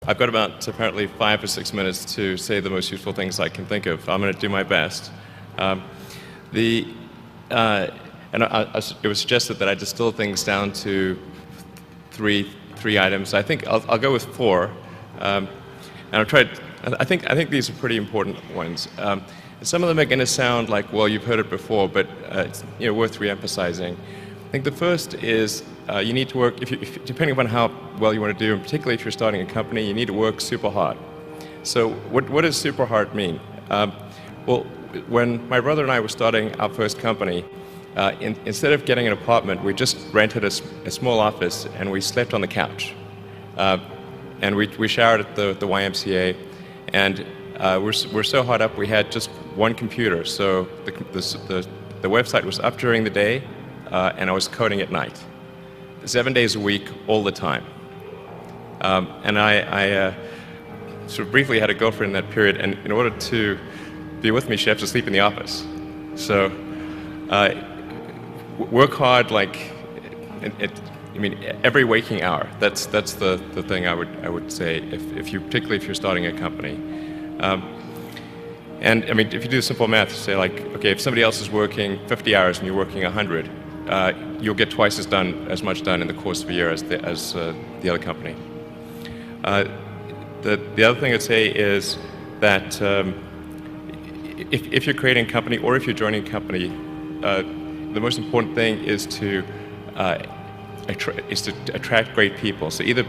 I've got about apparently 5 or 6 minutes to say the most useful things I can think of. I'm going to do my best. Um, the and it was suggested that I distill things down to three items. I think I'll go with four, and I'll try. I think these are pretty important ones. Some of them are going to sound like, well, you've heard it before, but it's worth re-emphasizing. I think the first is you need to work, depending upon how well you want to do, and particularly if you're starting a company, you need to work super hard. So what does super hard mean? Well, when my brother and I were starting our first company, instead of getting an apartment, we just rented a small office and we slept on the couch. And we showered at the YMCA, and we're so hot up we had just one computer. So the website was up during the day, and I was coding at night, 7 days a week, all the time. And I sort of briefly had a girlfriend in that period, and in order to be with me, she had to sleep in the office. So work hard, like every waking hour. That's the thing I would say particularly if you're starting a company. And I mean, if you do simple math, say like, okay, if somebody else is working 50 hours and you're working 100, you'll get twice as much done in the course of a year as the other company. The other thing I'd say is that if you're creating a company or if you're joining a company, the most important thing is to attract great people. So either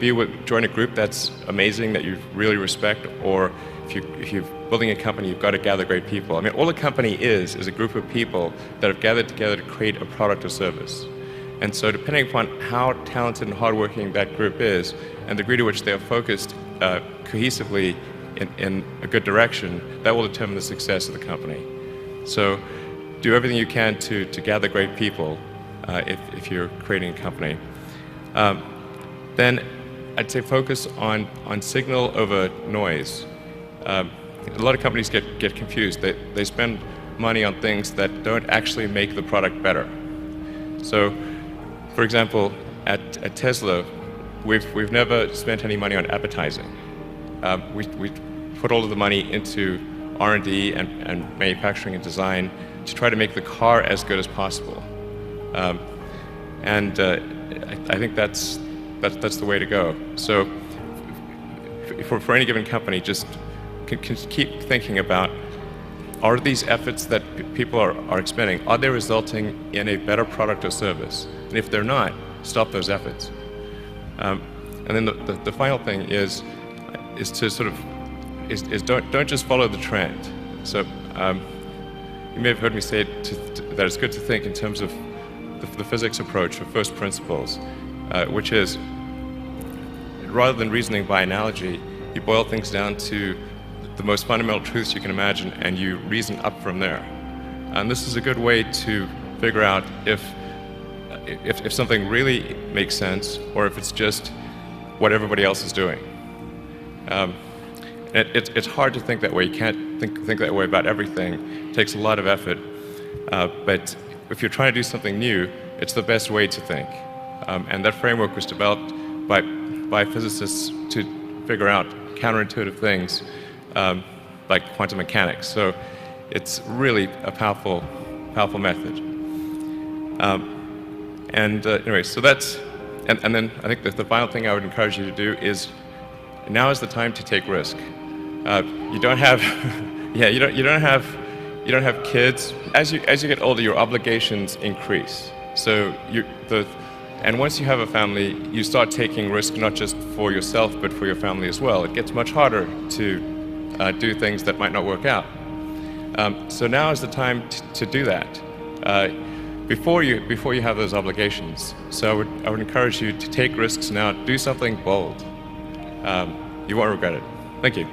join a group that's amazing, that you really respect, or if you're building a company, you've got to gather great people. I mean, all a company is a group of people that have gathered together to create a product or service. And so depending upon how talented and hardworking that group is, and the degree to which they are focused cohesively in a good direction, that will determine the success of the company. So do everything you can to gather great people if you're creating a company. Then I'd say focus on signal over noise. A lot of companies get confused. They spend money on things that don't actually make the product better. So, for example, at Tesla, we've never spent any money on advertising. We put all of the money into R&D and manufacturing and design to try to make the car as good as possible. And I think that's the way to go. So for any given company, just can keep thinking about, are these efforts that people are expending, are they resulting in a better product or service? And if they're not, stop those efforts. And then the final thing is to sort of don't just follow the trend. So you may have heard me say that it's good to think in terms of the physics approach, or first principles, which is, rather than reasoning by analogy, you boil things down to the most fundamental truths you can imagine, and you reason up from there. And this is a good way to figure out if something really makes sense, or if it's just what everybody else is doing. It's hard to think that way. You can't think that way about everything. It takes a lot of effort. But if you're trying to do something new, it's the best way to think. And that framework was developed by physicists to figure out counterintuitive things like quantum mechanics. So it's really a powerful method. Anyway, so that's, and then I think that the final thing I would encourage you to do is, now is the time to take risk. You don't have, you don't have kids. As you get older, your obligations increase. So and once you have a family, you start taking risk not just for yourself but for your family as well. It gets much harder to do things that might not work out. So now is the time to do that before you have those obligations. So I would encourage you to take risks now. Do something bold. You won't regret it. Thank you.